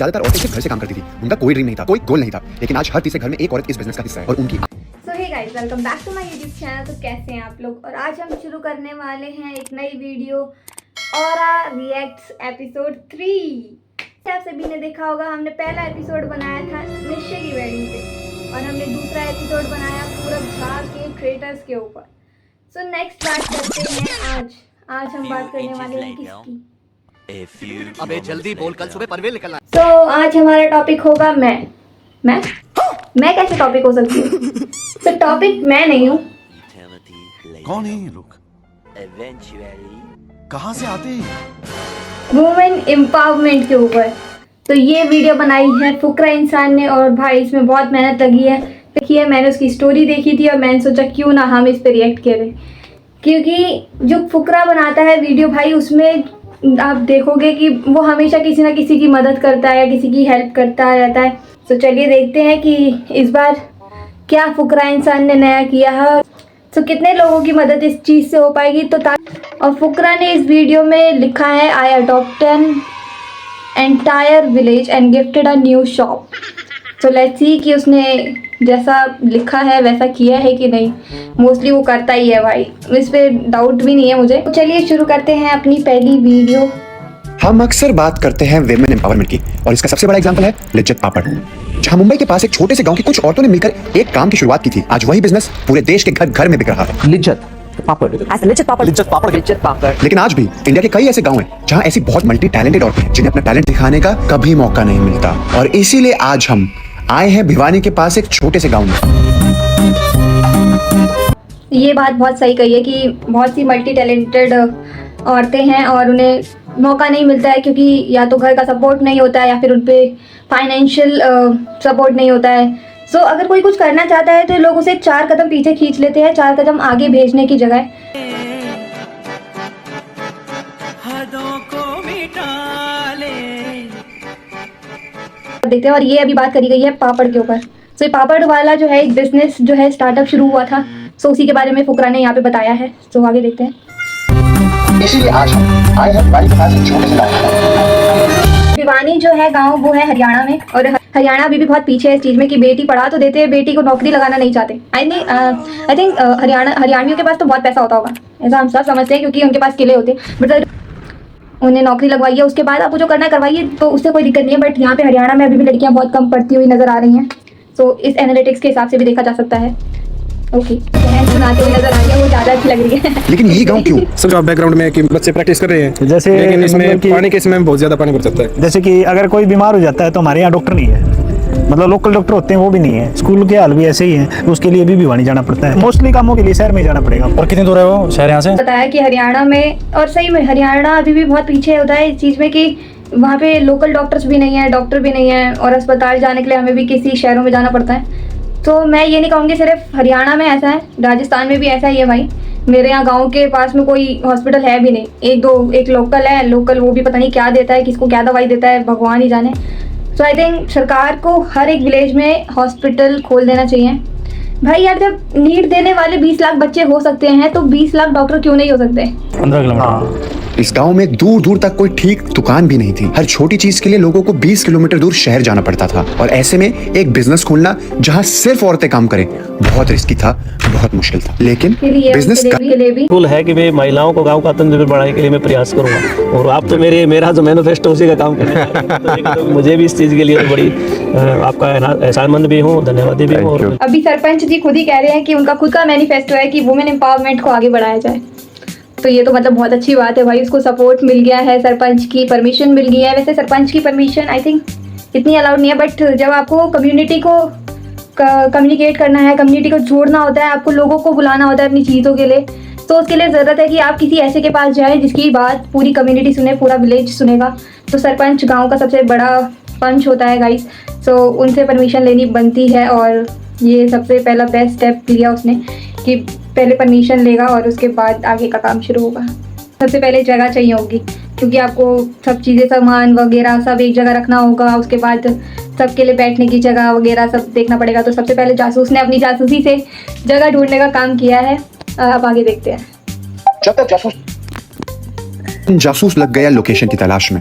ज्यादातर औरतें सिर्फ घर से काम करती थी, उनका कोई ड्रीम नहीं था, कोई गोल नहीं था, लेकिन आज हर तीसरे घर में एक औरत इस बिजनेस का हिस्सा है और उनकी so hey guys, welcome back to my YouTube channel. तो कैसे हैं आप लोग? और आज हम शुरू करने वाले हैं एक नई वीडियो ऑरा रिएक्ट्स एपिसोड 3। आप सभी ने देखा होगा, हमने पहला एपिसोड बनाया था निश्चय की वेडिंग पे और हमने दूसरा एपिसोड बनाया पूरब झा के क्रिएटर्स के ऊपर। सो नेक्स्ट बात करते हैं आज हम बात करने वाले हैं किसकी? अबे जल्दी बोल, कल सुबह परवेल निकलना। तो आज हमारा टॉपिक होगा मैं कैसे टॉपिक हो सकती हूँ? तो टॉपिक मैं नहीं हूँ। कौन है ये लोग? कहाँ से आते हैं? वुमेन एम्पावरमेंट के ऊपर। तो ये वीडियो बनाई है फुकरा इंसान ने और भाई इसमें बहुत मेहनत लगी है। देखिए, मैंने उसकी स्टोरी देखी थी और मैंने सोचा क्यों ना हम इस पे रिएक्ट करें, क्योंकि जो फुकरा बनाता है वीडियो भाई, उसमें आप देखोगे कि वो हमेशा किसी ना किसी की मदद करता है या किसी की हेल्प करता रहता है। तो चलिए देखते हैं कि इस बार क्या फुकरा इंसान ने नया किया है, तो कितने लोगों की मदद इस चीज़ से हो पाएगी। और फुकरा ने इस वीडियो में लिखा है, I adopt an entire village and gifted a new shop. तो लेट्स सी कि उसने जैसा लिखा है वैसा किया है कि नहीं। मोस्टली वो करता ही है भाई, इस पे डाउट भी नहीं है मुझे। तो चलिए शुरू करते हैं अपनी पहली वीडियो। हम अक्सर बात करते हैं विमेन एम्पावरमेंट की और इसका सबसे बड़ा एग्जांपल है लिज्जत पापड़, जहां मुंबई के पास एक छोटे से गांव की कुछ औरतों ने मिलकर एक काम की शुरुआत की थी। आज वही बिजनेस पूरे देश के घर घर में बिक रहा है। लिज्जत पापड़। लेकिन आज भी इंडिया के कई ऐसे गांव हैं जहां ऐसी बहुत मल्टी टैलेंटेड औरतें हैं जिन्हें अपना टैलेंट दिखाने का कभी मौका नहीं मिलता। और इसीलिए आज हम आए हैं भिवानी के पास एक छोटे से गांव में। ये बात बहुत सही कही है कि बहुत सी मल्टी टैलेंटेड औरतें हैं और उन्हें मौका नहीं मिलता है, क्योंकि या तो घर का सपोर्ट नहीं होता है या फिर उन पे फाइनेंशियल सपोर्ट नहीं होता है। सो अगर कोई कुछ करना चाहता है तो लोग उसे 4 कदम पीछे खींच लेते हैं, 4 कदम आगे भेजने की जगह। देखते हैं। और ये अभी बात करी गई है पापड़ के ऊपर। सो ये पापड़ वाला जो है एक बिजनेस जो है स्टार्टअप शुरू हुआ था, सो उसी के बारे में फुकरा ने यहाँ पे बताया है। सो आगे देखते हैं। इसीलिए आज हम आए हैं भिवानी के पास एक छोटे से गांव में। भिवानी जो है गांव वो है हरियाणा में, और हरियाणा अभी भी बहुत पीछे है इस चीज़ में कि बेटी पढ़ा तो देते हैं, बेटी को नौकरी लगाना नहीं चाहते। आई थिंक हरियाणवियों के पास तो बहुत पैसा होता होगा, ऐसा हम सब समझते हैं, क्योंकि उनके पास किले होते हैं। बट उन्हें नौकरी लगवाइए, उसके बाद आपको जो करना है करवाइए, तो उससे कोई दिक्कत नहीं है। बट यहाँ पे हरियाणा में अभी भी लड़कियाँ बहुत कम पढ़ती हुई नजर आ रही हैं। तो इस एनालिटिक्स के हिसाब से भी देखा जा सकता है। ओके, सुनाते हुए नजर आ रही है, वो ज़्यादा अच्छी लग रही है। लेकिन यही गांव क्यों? सब बैकग्राउंड में कि बच्चे प्रैक्टिस कर रहे हैं, जैसे लेकिन इसमें मतलब कि पानी के समय में बहुत ज्यादा पानी भर जाता है। जैसे कि अगर कोई बीमार हो जाता है तो हमारे यहाँ डॉक्टर नहीं है, मतलब लोकल डॉक्टर होते हैं वो भी नहीं है। स्कूल के हाल भी ऐसे ही है, उसके लिए भी भिवानी जाना पड़ता है। मोस्टली कामों के लिए शहर में जाना पड़ेगा। और कितनी दूर है वो शहर यहाँ से? बताया कि हरियाणा में, और सही में हरियाणा अभी भी बहुत पीछे होता है इस चीज़ में कि वहाँ पे लोकल डॉक्टर्स भी नहीं है, डॉक्टर भी नहीं है, और अस्पताल जाने के लिए हमें भी किसी शहरों में जाना पड़ता है। तो मैं ये नहीं कहूँगी सिर्फ हरियाणा में ऐसा है, राजस्थान में भी ऐसा ही है भाई। मेरे यहाँ गांव के पास में कोई हॉस्पिटल है भी नहीं, एक लोकल है, लोकल वो भी पता नहीं क्या देता है, किसको क्या दवाई देता है, भगवान ही जाने। सो आई थिंक सरकार को हर एक विलेज में हॉस्पिटल खोल देना चाहिए भाई। यार जब नीट देने वाले 20 लाख बच्चे हो सकते हैं तो 20 लाख डॉक्टर क्यों नहीं हो सकते? 15 किलोमीटर। इस गांव में दूर दूर तक कोई ठीक दुकान भी नहीं थी। हर छोटी चीज के लिए लोगों को 20 किलोमीटर दूर शहर जाना पड़ता था। और ऐसे में एक बिजनेस खोलना जहां सिर्फ औरतें काम करें बहुत रिस्की था, बहुत मुश्किल था। लेकिन बिजनेस बिल्कुल है कि मैं महिलाओं को गांव का आत्मनिर्भर बढ़ाने के लिए मैं प्रयास करूंगा। और आप तो मेरा जो मैनिफेस्टो उसी का काम करना तो मुझे भी इस चीज के लिए बड़ी आपका एहसानमंद भी हूँ, धन्यवादी भी हूँ। और अभी सरपंच जी खुद ही कह रहे हैं कि उनका खुद का मैनिफेस्टो है कि वुमेन एम्पावरमेंट को आगे बढ़ाया जाए। तो ये तो मतलब बहुत अच्छी बात है भाई, उसको सपोर्ट मिल गया है, सरपंच की परमिशन मिल गई है। वैसे सरपंच की परमिशन आई थिंक इतनी अलाउड नहीं है, बट जब आपको कम्युनिटी को कम्युनिकेट करना है, कम्युनिटी को जोड़ना होता है, आपको लोगों को बुलाना होता है अपनी चीज़ों के लिए, तो उसके लिए ज़रूरत है कि आप किसी ऐसे के पास जाएँ जिसकी बात पूरी कम्युनिटी सुने, पूरा विलेज सुनेगा। तो सरपंच गाँव का सबसे बड़ा पंच होता है गाइस। सो उनसे परमिशन लेनी बनती है, और ये सबसे पहला बेस्ट स्टेप लिया उसने कि पहले परमिशन लेगा और उसके बाद आगे का काम शुरू होगा। सबसे पहले जगह चाहिए होगी, क्योंकि आपको सब चीज़ें, सामान वगैरह सब एक जगह रखना होगा। उसके बाद सबके लिए बैठने की जगह वगैरह सब देखना पड़ेगा। तो सबसे पहले जासूस ने अपनी जासूसी से जगह ढूंढने का काम किया है। अब आगे देखते हैं। जब तक जासूस लग गया लोकेशन की तलाश में,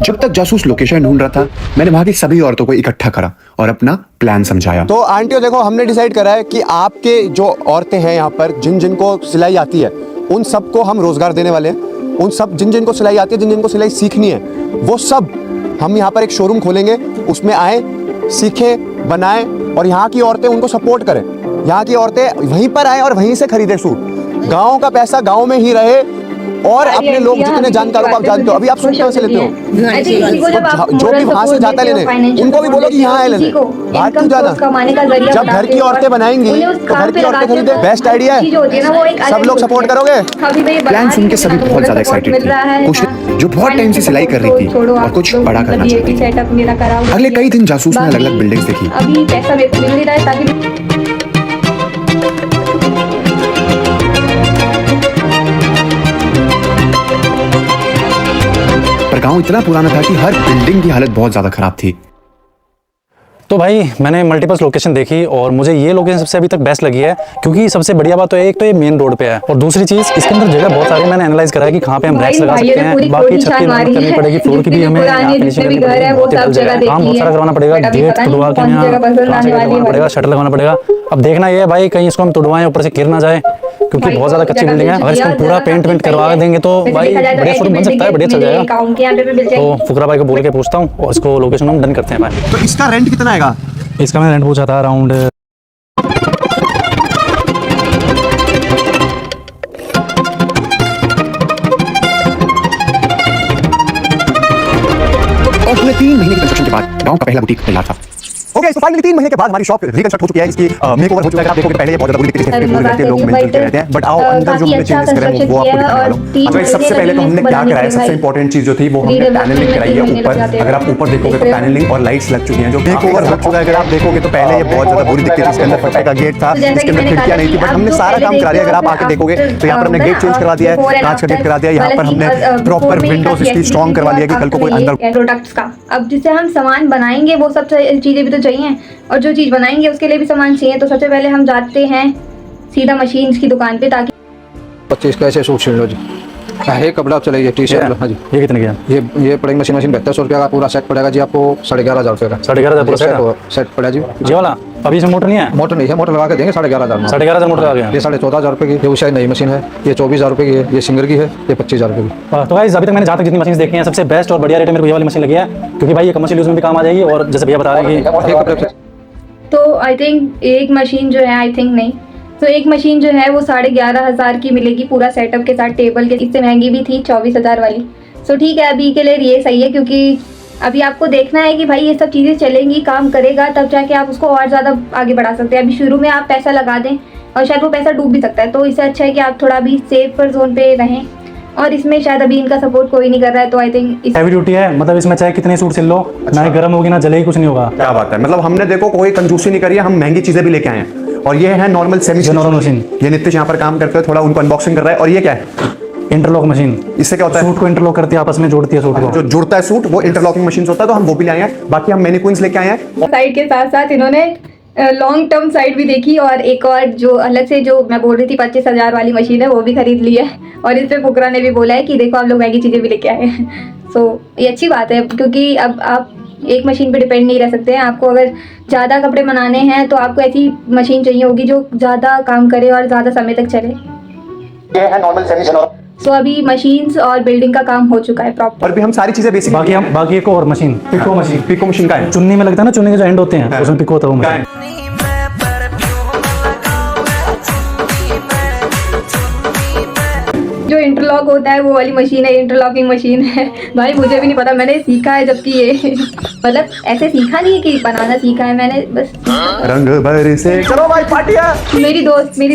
जब तक जासूस लोकेशन ढूंढ रहा था, मैंने वहां की सभी औरतों को इकट्ठा करा और अपना प्लान समझाया। तो आंटियों देखो, हमने डिसाइड करा है कि आपके जो औरतें हैं यहाँ पर, जिन जिन को सिलाई आती है, उन सबको हम रोजगार देने वाले हैं। उन सब जिन जिन को सिलाई आती है, जिन जिन को सिलाई सीखनी है, वो सब हम यहाँ पर एक शोरूम खोलेंगे, उसमें आए, सीखें, बनाएं और यहाँ की औरतें उनको सपोर्ट करें। यहाँ की औरतें वहीं पर आए और वहीं से खरीदें सूट। गाँव का पैसा गाँव में ही रहे और अपने लोग जितने जानकारों को आप जानते हो, अभी आप सूट कहाँ से लेते हो? जो भी वहाँ से जाता लेने, उनको भी बोलो कि यहाँ आए लेने, बाहर क्यों जाना? जब घर की औरतें बनाएंगी तो घर की औरतें खरीदे, बेस्ट आइडिया है। सब लोग सपोर्ट करोगे? प्लान सुन के सभी बहुत ज्यादा एक्साइटेड थे। कुछ जो बहुत टाइम से सिलाई कर रही थी और कुछ बड़ा करना चाहती थी। अगले कई दिन जासूस ने अलग अलग बिल्डिंग्स देखी। अभी पैसा मेरे को मिल नहीं रहा है ताकि गांव इतना पुराना था कि हर बिल्डिंग की हालत बहुत ज्यादा खराब थी। तो भाई मैंने मल्टीपल्स लोकेशन देखी और मुझे ये लोकेशन सबसे अभी तक बेस्ट लगी है, क्योंकि सबसे बढ़िया बात तो है, एक तो ये मेन रोड पे है और दूसरी चीज इसके अंदर जगह बहुत सारी मैंने एनालाइज करा है कि कहाँ पे हम रैक्स लगा सकते हैं। बाकी छत की मरम्मत करनी पड़ेगी, फ्लोर की भी हमें फिनिशिंग करनी पड़ेगी, काम बहुत सारा करवाना पड़ेगा, गेट तुड़वा के यहाँ पड़ेगा, शटर लगाना पड़ेगा। अब देखना ये है भाई कहीं इसको हम तुड़वाएं ऊपर से गिर ना जाए, क्योंकि बहुत ज्यादा कच्ची बिल्डिंग है। अगर इसको पूरा पेंट करवा देंगे तो भाई बढ़िया शोरूम बन सकता है, बढ़िया चल जाएगा। तो फुकरा भाई को बोल के पूछता हूँ और इसको लोकेशन हम डन करते हैं भाई। तो इसका रेंट कितना आएगा? इसका मैं रेंट पूछा था अराउंड और पूरे 3 महीने की कंस्ट्रक्शन के बाद गांव का पहला बुटीक तैयार था। ओके, तो फाइनली 3 महीने के बाद हमारी शॉप रिकंस्ट्रक्ट हो चुकी है। इसकी मेकओवर हो चुका है। आप देखोगे पहले ये बहुत ज्यादा बुरी तरीके से पूरे रहते हैं, लोग मिलजुल के रहते हैं, बट आओ अंदर जो हमने चेंजेस करे हैं वो आपको दिखाने वाला हूं। अच्छा, सबसे पहले तो हमने क्या कराया, सबसे इंपॉर्टेंट चीज जो थी वो हमने पैनलिंग कराई है ऊपर। अगर आप ऊपर देखोगे तो पैनलिंग और लाइट्स लग चुकी हैं, जो मेकओवर हो चुका है। अगर आप देखोगे तो पहले ये बहुत ज्यादा बुरी दिखती थी, इसके अंदर फटे का गेट था, इसके अंदर खिड़कियां नहीं थी, बट हमने सारा काम करा दिया। अगर आप आके देखोगे तो यहाँ पर हमने गेट चेंज करवा दिया है, कांच का गेट करा दिया। यहाँ पर हमने प्रॉपर विंडोज इसकी स्ट्रॉन्ग करवा लिया कि कल को कोई अंदर प्रोडक्ट्स का। अब जिससे हम सामान बनाएंगे वो सब चीजें भी तो चाहिए, और जो चीज बनाएंगे उसके लिए भी सामान चाहिए। तो सबसे पहले हम जाते हैं सीधा मशीन की दुकान पे, ताकि 25 का ऐसे सूट सिल लो जी। है कपड़ा आप चलाइए टी शर्ट। हाँ जी, ये कितने का? ये पड़ेगी मशीन 7200 रुपये का पूरा सेट पड़ेगा जी आपको 11,500 रुपये का। 11,500 पूरा सेट पड़ा जी। ये वाला अभी इसमें मोटर नहीं है? मोटर नहीं है, मोटर लगा के देंगे 11,500 में। 11,500 मोटर आ गया। ये 14,500 रुपये की, ये उषा नई मशीन है, ये 24,000 रुपये की है, ये सिंगर की है, ये 25,000 रुपये की। तो गाइस अभी तक मैंने जहाँ तक जितनी मशीन देखी हैं सबसे बेस्ट और बढ़िया रेट मेरे को ये वाली मशीन लगी है, क्योंकि भाई ये कमर्शियल यूज में भी काम आ जाएगी और जैसे भैया बता रहे हैं कि तो आई थिंक एक मशीन जो है, आई थिंक नहीं, तो एक मशीन जो है वो 11,500 की मिलेगी पूरा सेटअप के साथ, टेबल के। इससे महंगी भी थी 24,000 वाली। सो ठीक है, अभी के लिए ये सही है, क्योंकि अभी आपको देखना है कि भाई ये सब चीज़ें चलेंगी, काम करेगा, तब जाके आप उसको और ज़्यादा आगे बढ़ा सकते हैं। अभी शुरू में आप पैसा लगा दें और शायद वो पैसा डूब भी सकता है, तो इससे अच्छा है कि आप थोड़ा भी सेफर जोन पे रहें। और इसमें शायद अभी इनका सपोर्ट कोई नहीं कर रहा है, तो आई थिंक हैवी ड्यूटी है, मतलब इसमें चाहे कितने सूट सिल लो, ना ही गर्म होगी ना जलेगी, कुछ नहीं होगा। क्या बात है, मतलब हमने देखो कोई कंजूसी नहीं करी है, हम महंगी चीजें भी लेके आए हैं। और ये है नॉर्मल सेमी नॉर्मल मशीन। ये नित्य यहाँ पर काम करते हैं, थोड़ा उनको अनबॉक्सिंग कर रहा है। और ये क्या है? Interlock machine. इससे क्या होता है? सूट को इंटरलॉक करती है, आपस में जोड़ती है सूट को। जो जुड़ता है सूट वो इंटरलॉकिंग मशीन होता है, तो हम वो भी लाए हैं। बाकी हम मैनिक्विन्स लेके आए हैं। साइड के साथ साथ इन्होंने लॉन्ग टर्म साइड भी देखी, और एक और जो अलग से जो मैं बोल रही थी 25,000 वाली मशीन है वो भी खरीद ली है। और इस पे फुकरा ने भी बोला है कि देखो आप लोग महंगी चीज़ें भी लेके आए हैं। सो ये अच्छी बात है, क्योंकि अब आप एक मशीन पे डिपेंड नहीं रह सकते हैं। आपको अगर ज़्यादा कपड़े बनाने हैं तो आपको ऐसी मशीन चाहिए होगी जो ज़्यादा काम करे और ज़्यादा समय तक चले। ये है नॉर्मल सेमी। सो अभी मशीन्स और बिल्डिंग का काम हो चुका है प्रॉपर। और भी हम सारी चीजें बेसिक। बाकी एक और machine, pico machine. Pico machine का है, चुन्नी में लगता है ना, चुन्नी के जो एंड होते हैं उसमें पिको होता है वो मशीन। जो इंटरलॉक होता है वो वाली मशीन है, इंटरलॉकिंग मशीन है। भाई मुझे भी नहीं पता, मैंने सीखा है, जबकि ये मतलब ऐसे सीखा नहीं है कि बनाना सीखा है मैंने, बस रंग भर से। चलो भाई पार्टी है। मेरी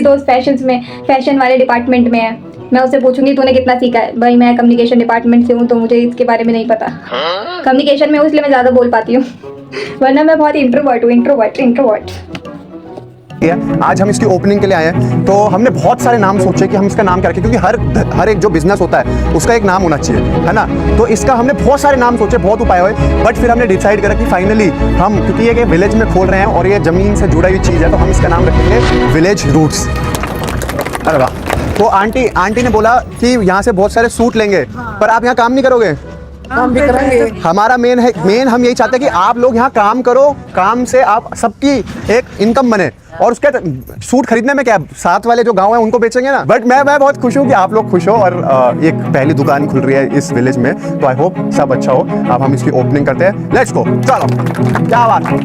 दोस्त फैशन वाले डिपार्टमेंट में है। मैं उससे पूछूंगी तूने कितना सीखा है। भाई मैं कम्युनिकेशन डिपार्टमेंट से हूँ, तो मुझे इसके बारे में नहीं पता। कम्युनिकेशन में हूँ इसलिए मैं ज़्यादा बोल पाती हूँ, वरना मैं बहुत इंट्रोवर्ट हूँ। इंट्रोवर्ट। आज हम इसकी ओपनिंग के लिए आए हैं, तो हमने बहुत सारे नाम सोचे कि हम इसका नाम क्या रखें, क्योंकि हर एक जो बिजनेस होता है उसका एक नाम होना चाहिए, है ना। तो इसका हमने बहुत सारे नाम सोचे, बहुत उपाय हुए, बट फिर हमने डिसाइड करा कि फाइनली हम, क्योंकि ये विलेज में खोल रहे हैं और ये ज़मीन से जुड़ा हुई चीज़ है, तो हम इसका नाम रखेंगे विलेज रूट्स। अरे वाह। तो आंटी ने बोला कि यहाँ से बहुत सारे सूट लेंगे, पर आप यहाँ काम नहीं करोगे? हम भी करेंगे। हमारा मेन हम यही चाहते हैं कि आप लोग यहाँ काम करो, काम से आप सबकी एक इनकम बने, और उसके सूट खरीदने में क्या साथ वाले जो गांव हैं उनको बेचेंगे ना। बट मैं बहुत खुश हूँ कि आप लोग खुश हो, और एक पहली दुकान खुल रही है इस विलेज में, तो आई होप सब अच्छा हो। अब हम इसकी ओपनिंग करते हैं, लेट्स गो, चलो क्या बात है।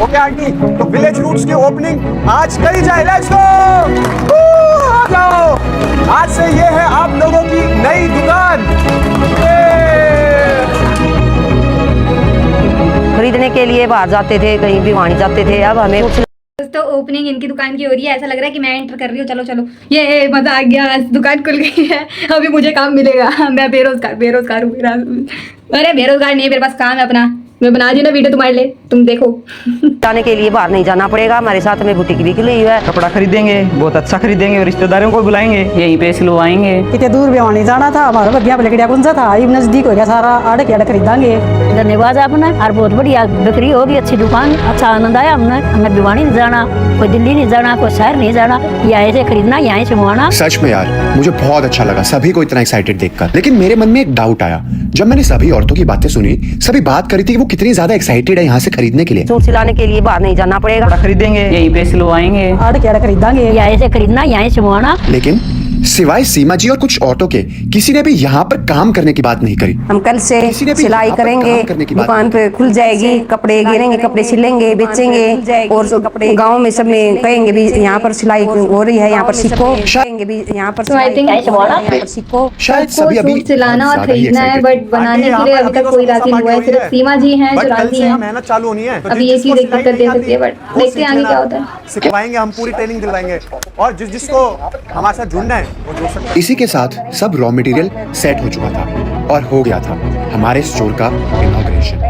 ओके आंटी, तो विलेज रूट्स की ओपनिंग आज करी जाए, लेट्स गो, आ जाओ। आज से ये है आप लोगों की नई दुकान। खरीदने के लिए बाहर जाते थे, कहीं भी वहां जाते थे, अब हमें दोस्तों ओपनिंग इनकी दुकान की हो रही है, ऐसा लग रहा है कि मैं एंटर कर रही हूँ। चलो चलो, ये मजा आ गया, दुकान खुल गई है, अभी मुझे काम मिलेगा। मैं बेरोजगार हूँ, अरे बेरोजगार नहीं, मेरे पास काम है अपना, मैं बना दी ना वीडियो तुम्हारे लिए, तुम देखो। जाने के लिए बाहर नहीं जाना पड़ेगा, हमारे साथ में बुटीक भी खुली हुई है। कपड़ा खरीदेंगे, बहुत अच्छा खरीदेंगे, और रिश्तेदारों को बुलाएंगे, यहीं पे सिलवाएंगे। कितने दूर भी नहीं जाना था, हमारा बढ़िया पलकड़िया कौन सा था, अब नजदीक हो गया, सारा आड़े के खरीदेंगे। धन्यवाद आपने, और बहुत बढ़िया बिक्री होगी, अच्छी दुकान, अच्छा आनंद आया हमने। हमें भिवानी नहीं जाना, कोई दिल्ली नहीं जाना, कोई शहर नहीं जाना, यहाँ से खरीदना, यहाँ से मंगवाना। सच में यार मुझे बहुत अच्छा लगा सभी को इतना एक्साइटेड देखकर। लेकिन मेरे मन में एक डाउट आया जब मैंने सभी औरतों की बातें सुनी। सभी बात करी थी कि वो कितनी ज्यादा एक्साइटेड है यहाँ से खरीदने के लिए। सूट सिलाने के लिए बाहर नहीं जाना पड़ेगा, कपड़ा खरीदेंगे, यहीं पे सिलवाएंगे, आड़े के खरीदेंगे, यहाँ से खरीदना, यहाँ से मंगवाना। लेकिन सिवाय सीमा जी और कुछ औरतों के किसी ने भी यहाँ पर काम करने की बात नहीं करी। हम कल से किसी ने भी सिलाई यहाँ पर करेंगे, काम करने की बात दुकान पे खुल जाएगी, कपड़े गिरेंगे, कपड़े सिलेंगे, बेचेंगे, और कपड़े गांव में सब में कहेंगे भी यहाँ पर सिलाई हो रही है, यहाँ पर सीखो, कहेंगे भी यहाँ पर सीखो। शायद सभी अभी सूट सिलाना और खरीदना है, बट बनाने के लिए अभी तक कोई राजी नहीं हुआ है, सिर्फ सीमा जी हैं जो राजी हैं। मेहनत चालू होनी है, अभी ये चीज एक दिक्कत दे सकती है, बट देखते हैं आगे क्या होता है। सिखवाएंगे, हम पूरी ट्रेनिंग दिलवाएंगे, और जिसको हमारे साथ जुड़ना है वो जुड़ सकता है। इसी के साथ सब रॉ मटेरियल सेट हो चुका था और हो गया था हमारे स्टोर का इनॉग्रेशन।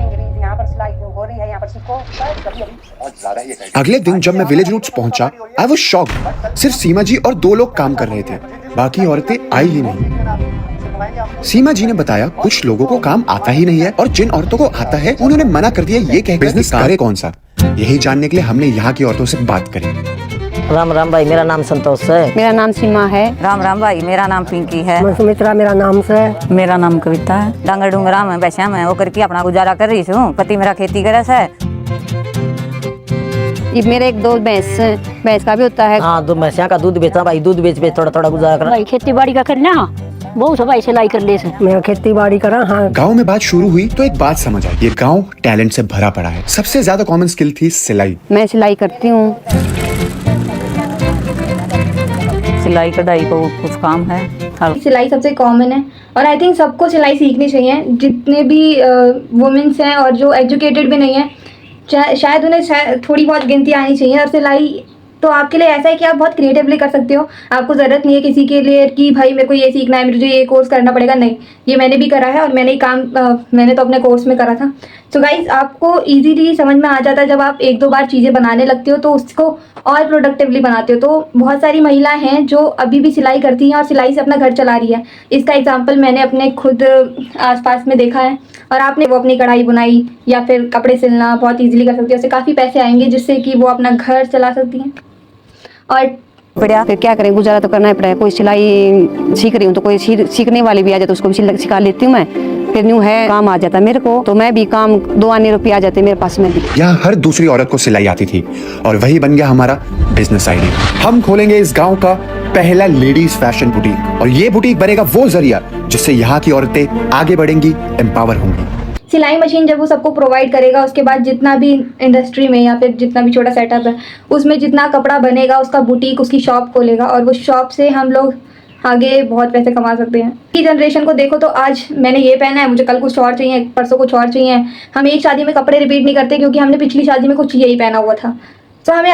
अगले दिन जब मैं विलेज रूट्स पहुंचा, आई वाज शॉक्ड। सिर्फ सीमा जी और 2 लोग काम कर रहे थे, बाकी औरतें आई ही नहीं। सीमा जी ने बताया कुछ लोगों को काम आता ही नहीं है, और जिन औरतों को आता है उन्होंने मना कर दिया ये कहकर बिजनेस करे कौन सा। यही जानने के लिए हमने यहाँ की औरतों से बात करी। राम राम भाई, मेरा नाम संतोष है। मेरा नाम सीमा है। राम राम भाई, मेरा नाम पिंकी है। सुमित्रा मेरा नाम है। मेरा नाम कविता है। डांगर डूंगरा में बैठा मैं वो करके अपना गुजारा कर रही हूँ। पति मेरा खेती करे है। ये मेरे एक 2 भैंस का भी होता है। हाँ, 2 भैंसिया का दूध बेचता भाई, दूध बेच थोड़ा थोड़ा गुजारा कर भाई। खेती बाड़ी का करना बहुत सब सिलाई कर ले। मैं खेती बाड़ी करा। हाँ, गांव में बात शुरू हुई तो एक बात समझ आई, ये गांव टैलेंट से भरा पड़ा है। सबसे ज्यादा कॉमन स्किल थी सिलाई। मैं सिलाई करती हूँ, सिलाई कढ़ाई को कुछ काम है। सिलाई सबसे कॉमन है, और आई थिंक सबको सिलाई सीखनी चाहिए, जितने भी वुमेन्स हैं और जो एजुकेटेड भी नहीं है, शायद उन्हें थोड़ी बहुत गिनती आनी चाहिए। और सिलाई तो आपके लिए ऐसा है कि आप बहुत क्रिएटिवली कर सकते हो। आपको ज़रूरत नहीं है किसी के लिए कि भाई मेरे को ये सीखना है, मुझे ये कोर्स करना पड़ेगा। नहीं, ये मैंने भी करा है, और मैंने मैंने तो अपने कोर्स में करा था। सो गाइज, आपको इजीली समझ में आ जाता है जब आप 1-2 बार चीज़ें बनाने लगते हो, तो उसको और प्रोडक्टिवली बनाते हो। तो बहुत सारी महिलाएं हैं जो अभी भी सिलाई करती हैं और सिलाई से अपना घर चला रही है। इसका एग्जाम्पल मैंने अपने खुद आसपास में देखा है। और आपने वो अपनी कढ़ाई बुनाई या फिर कपड़े सिलना बहुत ईजिली कर सकती है, उससे काफ़ी पैसे आएंगे जिससे कि वो अपना घर चला सकती हैं। और बढ़िया, फिर क्या करें, गुजारा तो करना ही पड़ेगा। कोई सिलाई सीख रही हूँ तो कोई सीखने वाली भी आ जाए तो उसको भी सिखा लेती हूँ मैं। फिर न्यू है काम आ जाता है मेरे को, तो मैं भी काम 2 आने रुपये आ जाते मेरे पास में भी। यहाँ हर दूसरी औरत को सिलाई आती थी, और वही बन गया हमारा बिजनेस आइडिया। हम खोलेंगे इस गांव का पहला लेडीज फैशन बुटीक, और ये बुटीक बनेगा वो जरिया जिससे यहाँ की औरतें आगे बढ़ेंगी, एम्पावर होंगी। सिलाई मशीन जब वो सबको प्रोवाइड करेगा, उसके बाद जितना भी इंडस्ट्री में या फिर जितना भी छोटा सेटअप है उसमें जितना कपड़ा बनेगा, उसका बुटीक, उसकी शॉप खोलेगा, और वो शॉप से हम लोग आगे बहुत पैसे कमा सकते हैं। की जनरेशन को देखो तो आज मैंने ये पहना है, मुझे कल कुछ और चाहिए, परसों कुछ और चाहिए। हम एक शादी में कपड़े रिपीट नहीं करते क्योंकि हमने पिछली शादी में कुछ यही पहना हुआ था। तो हमें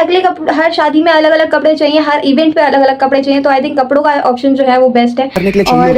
हर शादी में अलग अलग कपड़े चाहिए, हर इवेंट पे अलग अलग कपड़े चाहिए। तो आई थिंक कपड़ों का ऑप्शन जो है वो बेस्ट है। और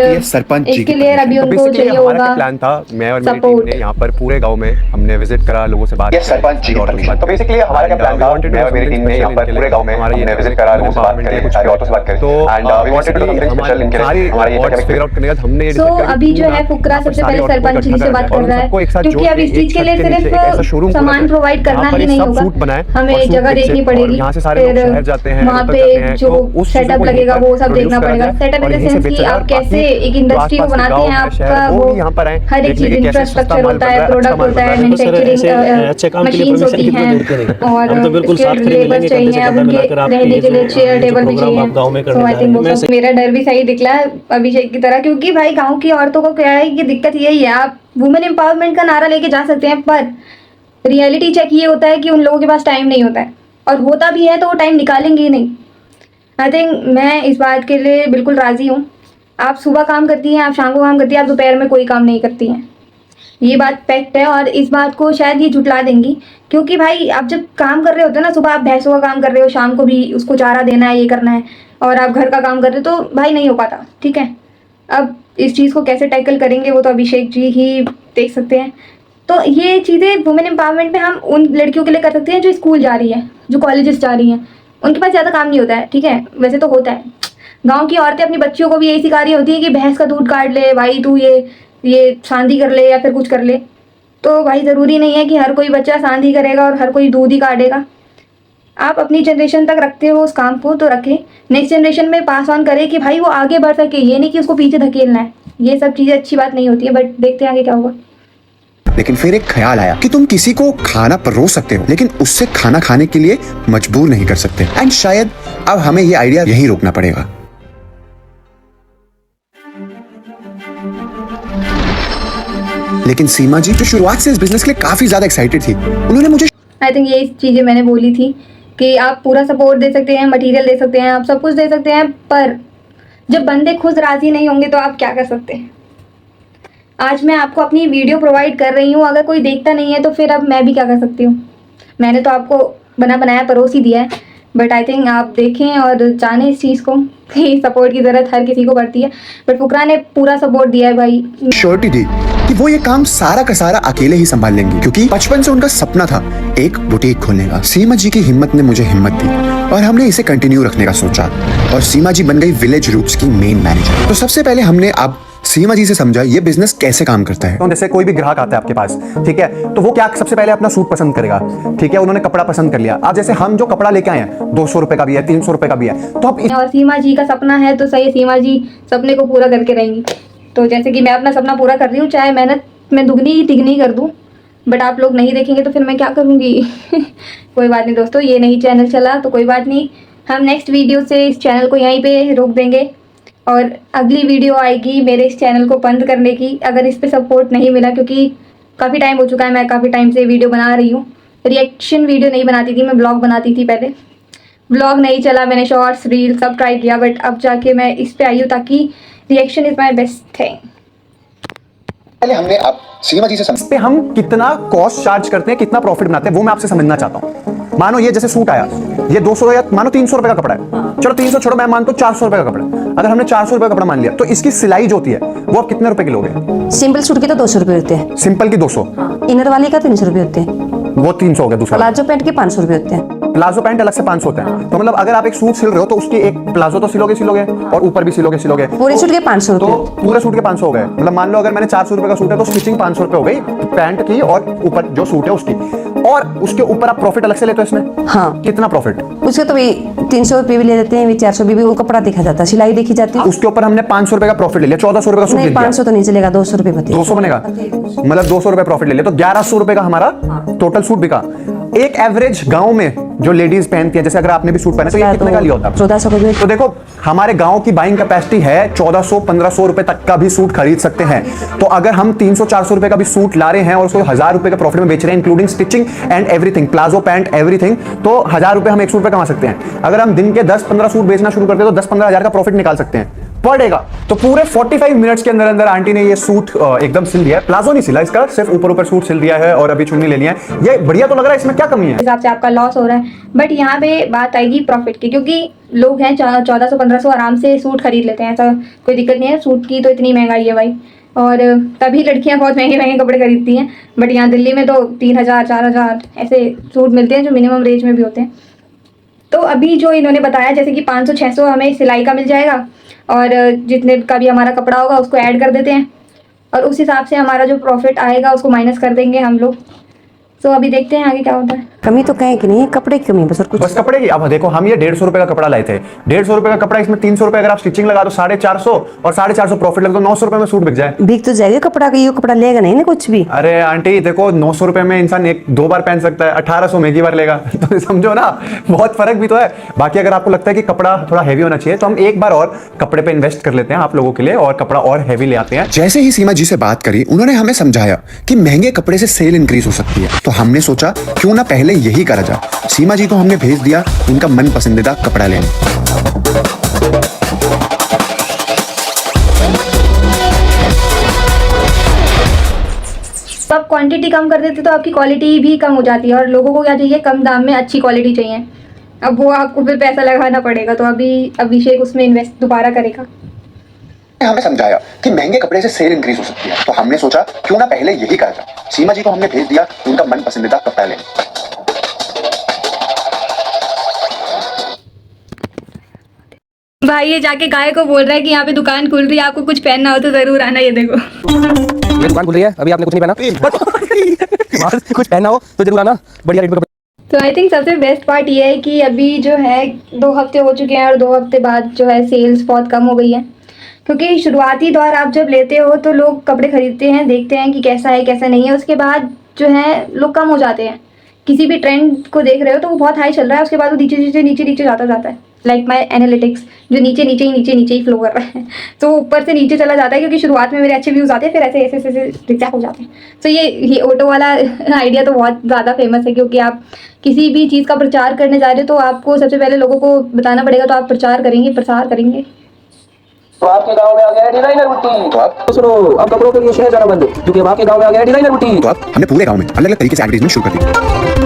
इसके लिए अभी उनको चाहिए होगा प्लान था। मैं और मेरी टीम ने यहाँ पर पूरे गांव में हमने विजिट करा, लोगों से बात की। सरपंच जी की तो बेसिकली हमारा क्या प्लान था, मैं और मेरी टीम ने यहाँ पर पूरे गांव में हमने विजिट करा, लोगों से बात करी, सारी औरतों से बात करी। तो and we wanted to do something special इनके लिए। हमारा ये फिगर आउट करने का हमने सो अभी जो है फुकरा सबसे पहले सरपंच जी से बात कर रहा है, क्योंकि अब इस चीज के लिए सिर्फ सामान प्रोवाइड करना ही नहीं होगा, हमें जगह देखनी पड़ेगी, यहाँ से सारे लोग शहर जाते हैं, वहाँ उत्तर जाते पे हैं, जो तो उस चीज़ों सेटअप को लगेगा यहीं वो पर सब देखना produce पड़ेगा। करा जाए सेटअप और इन द यहीं से सेंस कि बेचा आप जाए। कैसे बाकी एक जो इंडस्ट्री को आसपास के बनाते गाँव हैं, हैं, शहर, आपका वो वो भी यहाँ पर आएं, हर एक देखने चीज की कैसे सस्ता इंफ्रास्ट्रक्चर माल होता बन है, रहा है, अच्छा प्रोडक्ट माल होता बन है, रहा है। तो सर ऐसे मैन्युफैक्चरिंग अच्छे काम के लिए मशीन्स परमिशन होती कितना हैं देते रहेंगे? और हम तो बिल्कुल साथ स्किल्ड खड़े लेबर मिलेंगे, चाहिए, कंधे से अब कंधा उनके मिलाकर आपके रहने ये के लिए जो चेयर जो टेबल भी प्रोग्राम चाहिए। आप गाँव में तो करने आई जा थिंक रहे वो हैं, सब मेरा डर भी सही निकला अभिषेक की तरह, क्योंकि भाई गाँव की औरतों को क्या है कि दिक्कत यही है, आप वुमेन एम्पावरमेंट का नारा लेके जा सकते हैं, पर रियलिटी चेक ये होता है कि उन लोगों के पास टाइम नहीं होता है, और होता भी है तो वो टाइम निकालेंगे ही नहीं। आई थिंक मैं इस बात के लिए बिल्कुल राज़ी हूँ। आप सुबह काम करती हैं, आप शाम को काम करती हैं, आप दोपहर में कोई काम नहीं करती हैं, ये बात फैक्ट है। और इस बात को शायद ये झुटला देंगी, क्योंकि भाई आप जब काम कर रहे होते हो ना, सुबह आप भैंसों का काम कर रहे हो, शाम को भी उसको चारा देना है, ये करना है, और आप घर का काम कर रहे हो, तो भाई नहीं हो पाता, ठीक है। अब इस चीज़ को कैसे टैकल करेंगे वो तो अभिषेक जी ही देख सकते हैं। तो ये चीज़ें वुमेन एम्पावरमेंट में हम उन लड़कियों के लिए कर सकते हैं जो स्कूल जा रही हैं, जो कॉलेजेस जा रही हैं, उनके पास ज़्यादा काम नहीं होता है, ठीक है, वैसे तो होता है। गांव की औरतें अपनी बच्चियों को भी यही सिखा रही होती है कि भैंस का दूध काट ले भाई, तू ये सांधी कर ले या फिर कुछ कर ले। तो भाई ज़रूरी नहीं है कि हर कोई बच्चा सांधी करेगा और हर कोई दूध ही काटेगा। आप अपनी जनरेशन तक रखते हो उस काम को तो रखें, नेक्स्ट जनरेशन में पास ऑन करें कि भाई वो आगे बढ़ सके, ये नहीं कि उसको पीछे धकेलना है। ये सब चीज़ें अच्छी बात नहीं होती है, बट देखते हैं आगे क्या होगा। लेकिन फिर एक ख्याल आया कि तुम किसी को खाना परोस सकते हो, लेकिन उससे खाना खाने के लिए मजबूर नहीं कर सकते। एंड शायद अब हमें ये आइडिया यहीं रोकना पड़ेगा। लेकिन सीमा जी जो शुरुआत से इस बिजनेस के लिए काफी ज्यादा एक्साइटेड थी, उन्होंने मुझे आई थिंक ये चीज़ें मैंने बोली थी कि आप पूरा सपोर्ट दे सकते हैं, मटेरियल दे सकते हैं, आप सब कुछ दे सकते हैं, पर जब बंदे खुद राज़ी नहीं होंगे तो आप क्या कर सकते हैं। आज मैं आपको अपनी वीडियो प्रोवाइड कर रही हूँ, अगर कोई देखता नहीं है तो फिर अब मैं भी क्या कर सकती हूँ। मैंने तो आपको बना बनाया परोस ही दिया है, बट आई थिंक आप देखें और जानें इस चीज़ को कि सपोर्ट की ज़रूरत हर किसी को पड़ती है। बट फुकरा ने पूरा सपोर्ट दिया है भाई। श्योरिटी दी कि वो ये काम सारा का सारा अकेले ही संभाल लेंगी, क्योंकि बचपन से उनका सपना था एक बुटीक खोलने का। सीमा जी की हिम्मत ने मुझे हिम्मत दी और हमने इसे कंटिन्यू रखने का सोचा, और सीमा जी बन गई विलेज रूट्स की मेन मैनेजर। तो सबसे पहले हमने अब सीमा जी से समझा ये बिजनेस कैसे काम करता है। तो जैसे कोई भी ग्राहक आता है आपके पास, ठीक है, तो वो क्या सबसे पहले अपना सूट पसंद करेगा, ठीक है, उन्होंने कपड़ा पसंद कर लिया। अब जैसे हम जो कपड़ा लेके आए हैं 200 रुपए का भी है, 300 रुपए का भी है, तो अब और सीमा जी का सपना है तो सही, सीमा जी सपने को पूरा करके रहेंगी। तो जैसे कि मैं अपना सपना पूरा कर रही हूँ, चाहे मेहनत मैं दुगनी तिगनी कर दूँ, बट आप लोग नहीं देखेंगे तो फिर मैं क्या करूँगी। कोई बात नहीं दोस्तों, ये नहीं चैनल चला तो कोई बात नहीं, हम नेक्स्ट वीडियो से इस चैनल को यहीं पे रोक देंगे और अगली वीडियो आएगी मेरे इस चैनल को बंद करने की, अगर इस पे सपोर्ट नहीं मिला, क्योंकि काफ़ी टाइम हो चुका है, मैं काफ़ी टाइम से वीडियो बना रही हूँ। रिएक्शन वीडियो नहीं बनाती थी, मैं ब्लॉग बनाती थी पहले, ब्लॉग नहीं चला, मैंने शॉर्ट्स रील सब ट्राई किया, बट अब जाके मैं इस पे आई हूँ ताकि reaction is my best thing. पहले हमने अब सीमा जी से इस पे हम कितना कॉस्ट चार्ज करते हैं, कितना प्रॉफिट बनाते हैं, वो मैं आपसे समझना चाहता हूँ। मानो ये जैसे सूट आया, ये 200 या मानो 300 रुपए का कपड़ा है, चलो 300 छोड़ो, मैं मानता हूँ 400 रुपए का कपड़ा है। अगर हमने 400 रुपए का कपड़ा मान लिया तो इसकी सिलाई जो होती है वो आप कितने रुपए की लोगे? सिंपल सूट के तो 200 रुपये होते हैं, सिंपल की 200, इनर वाले का 300 रुपये होते हैं, वो 300 हो गया। दूसरा प्लाजो पैंट के 500 रुपये होते हैं। प्लाजो पैंट अलग से 500 होते हैं। तो मतलब अगर आप एक सूट सिल रहे हो तो उसकी एक प्लाजो तो सिलोगे और ऊपर भी सिलोगे। पूरे सूट के 500 तो रुपये। पूरे सूट के 500 हो गए। मतलब मान लो अगर मैंने 400 रुपए का सूट है तो स्टिचिंग 500 रुपए हो गई पैंट की और ऊपर जो सूट है उसकी, और उसके ऊपर आप प्रॉफिट अलग से लेते हो इसमें। हाँ, कितना प्रॉफिट? उसके तो भी 300 रुपये भी ले देते हैं, 400 भी वो कपड़ा देखा जाता है, सिलाई देखी जाती है। उसके ऊपर हमने 500 रुपए का प्रॉफिट ले लिया, 1400 रुपए का सूट ले नहीं, लिया। 500 तो नहीं चलेगा, 200 रुपये बते। 200 बनेगा, मतलब 200 रुपए प्रॉफिट ले लिया तो 1100 रुपए का हमारा टोटल सूट बिका। एक एवरेज गांव में जो लेडीज पहनती है, जैसे अगर आपने भी सूट पहना तो ये कितने का लिया होता है? 1400 का। तो देखो हमारे गांव की बाइंग कैपेसिटी है 1400-1500 रुपए तक का भी सूट खरीद सकते हैं। तो अगर हम 300-400 रुपए का भी सूट ला रहे हैं और उसको 1000 रुपए के प्रॉफिट में बेच रहे हैं, including stitching and everything, palazzo pant everything, तो 1000 रुपए हम एक सूट पे कमा सकते हैं। अगर हम दिन के 10-15 सूट बेचना शुरू करते हैं तो 10-15 हजार का प्रॉफिट निकाल सकते हैं पड़ेगा। तो पूरे 45 मिनट्स के अंदर अंदर आंटी ने ये सूट एकदम सिल दिया है। प्लाजो नहीं सिला इसका, सिर्फ ऊपर सूट सिल दिया है और अभी चुन्नी ले लिया है। ये बढ़िया तो लग रहा है, इसमें क्या कमी है? हिसाब से आपका लॉस हो रहा है, बट यहाँ पे बात आएगी प्रॉफिट की, क्योंकि लोग हैं 1400-1500 आराम से सूट खरीद लेते हैं, ऐसा कोई दिक्कत नहीं है। सूट की तो इतनी महंगाई है भाई, और तभी लड़कियां बहुत महंगे महंगे कपड़े खरीदती हैं। बट यहाँ दिल्ली में तो 3000-4000 ऐसे सूट मिलते हैं जो मिनिमम रेंज में भी होते हैं। तो अभी जो इन्होंने बताया जैसे कि 500-600 हमें सिलाई का मिल जाएगा, और जितने का भी हमारा कपड़ा होगा उसको ऐड कर देते हैं, और उस हिसाब से हमारा जो प्रॉफिट आएगा उसको माइनस कर देंगे हम लोग। तो अभी देखते हैं आगे क्या होता है। कमी तो कहीं की नहीं है, कपड़े की कमी बस और कुछ। बस कपड़े की। अब देखो हम ये 150 रुपए का कपड़ा लाए थे, 150 रुपए का कपड़ा, इसमें 300 रुपए अगर आप स्टिचिंग लगा दो 450 और 450 प्रॉफिट लगा दो 900 रुपए में सूट बिक जाए। बिक तो जाएगा कपड़ा का, ये कपड़ा लेगा नहीं ना कुछ भी। अरे आंटी देखो 900 रुपए में इंसान एक दो बार पहन सकता है, 1800 में एक ही बार लेगा। तो समझो ना, बहुत फर्क भी तो है। बाकी अगर आपको लगता है कि कपड़ा थोड़ा हैवी होना चाहिए तो हम एक बार और कपड़े पे इन्वेस्ट कर लेते हैं आप लोगों के लिए और कपड़ा और हैवी ले आते हैं। जैसे ही सीमा जी से बात करी उन्होंने हमें समझाया कि महंगे कपड़े से सेल इंक्रीज हो सकती है, तो हमने सोचा क्यों ना पहले यही करा जाए। सीमा जी को हमने भेज दिया उनका मन पसंदीदा कपड़ा लेने। तो आप क्वांटिटी कम कर देते तो आपकी क्वालिटी भी कम हो जाती है और लोगों को क्या चाहिए, कम दाम में अच्छी क्वालिटी चाहिए। अब वो आपको फिर पैसा लगाना पड़ेगा, तो अभी अभिषेक उसमें इन्वेस्ट दोबारा करेगा। हमें समझाया कि महंगे कपड़े से सेल इंक्रीज हो सकती है, तो हमने सोचा क्यों ना पहले यही करा जाए। सीमा जी को हमने भेज दिया उनका मन पसंदीदा कपड़ा लेने। भाई ये जाके गाय को बोल रहा है कि यहाँ पे दुकान खुल रही है, आपको कुछ पहनना हो तो जरूर आना। ये देखो ये दुकान खुल रही है, अभी आपने कुछ नहीं पहना कुछ पहनना हो तो जरूर आना, बढ़िया रेट में। तो आई थिंक सबसे बेस्ट पार्ट ये है कि अभी जो है 2 हफ्ते हो चुके हैं और 2 हफ्ते बाद जो है सेल्स बहुत कम हो गई है, क्योंकि शुरुआती दौर आप जब लेते हो तो लोग कपड़े खरीदते हैं, देखते हैं कि कैसा है कैसा नहीं है, उसके बाद जो है लोग कम हो जाते हैं। किसी भी ट्रेंड को देख रहे हो तो वो बहुत हाई चल रहा है, उसके बाद वो नीचे जाता है। लाइक माई एनालिटिक्स जो नीचे ही फ्लो कर रहा है, तो ऊपर से नीचे चला जाता है, क्योंकि शुरुआत में मेरे अच्छे व्यूज़ आते हैं, फिर ऐसे रिजेक्ट हो जाते हैं। तो ये ऑटो वाला आइडिया तो बहुत ज़्यादा फेमस है, क्योंकि आप किसी भी चीज़ का प्रचार करने जा रहे हो तो आपको सबसे पहले लोगों को बताना पड़ेगा, तो आप प्रसार करेंगे। तो आपके गांव में आ गया डिजाइनर बुटीक। तो आप सुनो, अब कपड़ों के लिए शहर जाना बंद, क्योंकि अब आपके गांव में आ गया डिजाइनर बुटीक। तो अब हमने पूरे गांव में अलग अलग तरीके से एडवर्टाइजमेंट शुरू कर दी।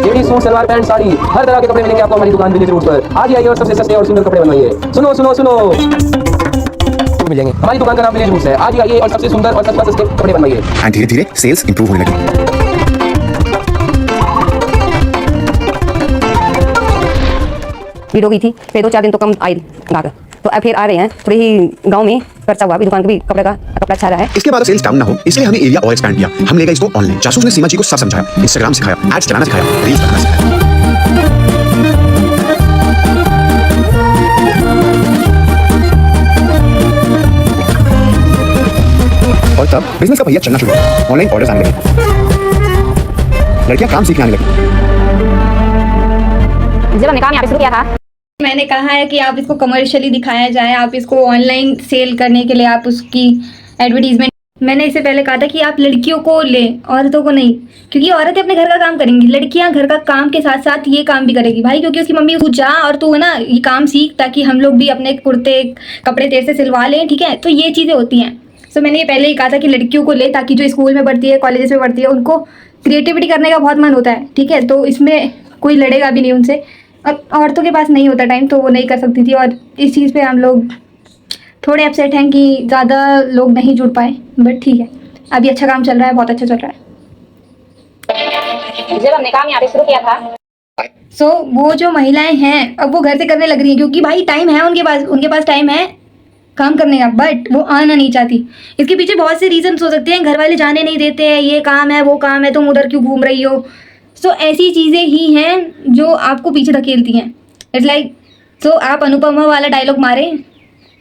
Ladies suit, salwar, pant, sari, हर तरह के कपड़े मिलेंगे आपको हमारी दुकान दिल्ली रोड पर। आज ही आइए और सबसे सस्ते और सुंदर कपड़े बनवाइए। सुनो मिल जाएंगे। हमारी दुकान का नाम विलेज रूट्स है। आज ही आइए और सबसे सुंदर और सस्ते कपड़े बनवाइए। एंड धीरे धीरे सेल्स इंप्रूव होने लगी। भीड़ हो गई थी, फिर 2-4 दिन तो कम आए ग्राहक, तो अब फिर आ रहे हैं। थोड़ी ही गांव में खर्चा हुआ, अभी दुकान का भी कपड़ा अच्छा रहा है। इसके बाद सेल्स डाउन ना हो इसलिए हमने एरिया और एक्सपैंड किया। हम ले गए इसको ऑनलाइन। जासूस ने सीमा जी को सब समझाया, इंस्टाग्राम सिखाया, एड्स चलाना सिखाया, रील्स बनाना सिखाया। और तब बिजनेस का पहिया चलना शुरू हुआ। ऑनलाइन ऑर्डर्स आने लगे, लड़कियां काम सीखने आने लगी। जब हमने काम यहाँ पे शुरू किया था, मैंने कहा है कि आप इसको कमर्शियली दिखाया जाए, आप इसको ऑनलाइन सेल करने के लिए आप उसकी एडवर्टीजमेंट। मैंने इससे पहले कहा था कि आप लड़कियों को लें, औरतों को नहीं, क्योंकि औरतें अपने घर का काम करेंगी, लड़कियां घर का काम के साथ साथ ये काम भी करेगी भाई, क्योंकि उसकी मम्मी तू जा और तू है ना ये काम सीख, ताकि हम लोग भी अपने कुर्ते कपड़े तेरे से सिलवा लें, ठीक है। तो ये चीज़ें होती हैं। सो मैंने ये पहले ही कहा था कि लड़कियों को ले, ताकि जो स्कूल में पढ़ती है, कॉलेजेस में पढ़ती है, उनको क्रिएटिविटी करने का बहुत मन होता है, ठीक है। तो इसमें कोई लड़ेगा भी नहीं उनसे, और औरतों के पास नहीं होता टाइम, तो वो नहीं कर सकती थी। और इस चीज़ पे हम लोग थोड़े अपसेट हैं कि ज़्यादा लोग नहीं जुड़ पाए, बट ठीक है, अभी अच्छा काम चल रहा है, बहुत अच्छा चल रहा है। जब हमने काम यहाँ पे शुरू किया था, सो वो जो महिलाएं हैं अब वो घर से करने लग रही हैं, क्योंकि भाई टाइम है उनके पास टाइम है काम करने का, बट वो आना नहीं चाहती। इसके पीछे बहुत से रीजन हो सकते हैं, घर वाले जाने नहीं देते हैं, ये काम है वो काम है, तुम उधर क्यों घूम रही हो। सो ऐसी चीज़ें ही हैं जो आपको पीछे धकेलती हैं। इट्स लाइक सो आप अनुपमा वाला डायलॉग मारे,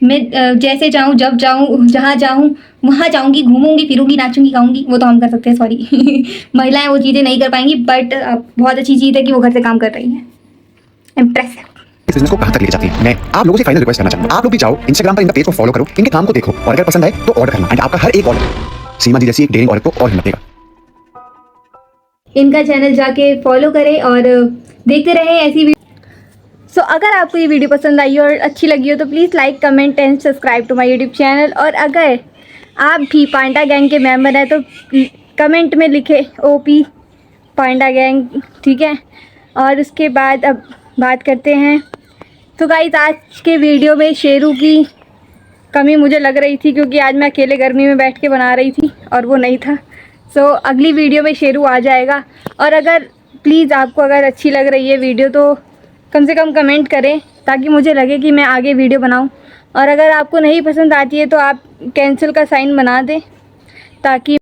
मैं जैसे चाहूँ, जब चाहूँ, जहाँ चाहूँ वहाँ जाऊँगी, घूमूंगी, फिरूंगी, नाचूंगी, गाऊंगी, वो तो हम कर सकते हैं, सॉरी। महिलाएं वो चीज़ें नहीं कर पाएंगी, बट बहुत अच्छी चीज़ है कि वो घर से काम कर रही हैं। इम्प्रेसिव। इस बिजनेस को कहां तक लेके जाती है। मैं आप लोगों से फाइनल रिक्वेस्ट करना चाहता हूं, आप लोग भी जाओ इंस्टाग्राम पर इनका पेज को फॉलो करो, इनके काम को देखो, और अगर पसंद आए तो ऑर्डर करना। एंड आपका हर एक ऑर्डर सीमा जी जैसी एक डेयरिंग औरत को और हिम्मत देगा। इनका चैनल जाके फॉलो करें और देखते रहें ऐसी। सो अगर आपको ये वीडियो पसंद आई और अच्छी लगी हो तो please like, comment and subscribe to my YouTube channel. और अगर आप भी पांडा गैंग के मेंबर हैं तो कमेंट में लिखे ओपी पांडा गैंग, ठीक है। और उसके बाद अब बात करते हैं। तो गाइस आज के वीडियो में शेरू की कमी मुझे लग रही थी, क्योंकि आज मैं अकेले गर्मी में बैठ के बना रही थी और वो नहीं था। सो अगली वीडियो में शेरू आ जाएगा। और अगर प्लीज़ आपको अगर अच्छी लग रही है वीडियो तो कम से कम कमेंट करें, ताकि मुझे लगे कि मैं आगे वीडियो बनाऊं। और अगर आपको नहीं पसंद आती है तो आप कैंसिल का साइन बना दें, ताकि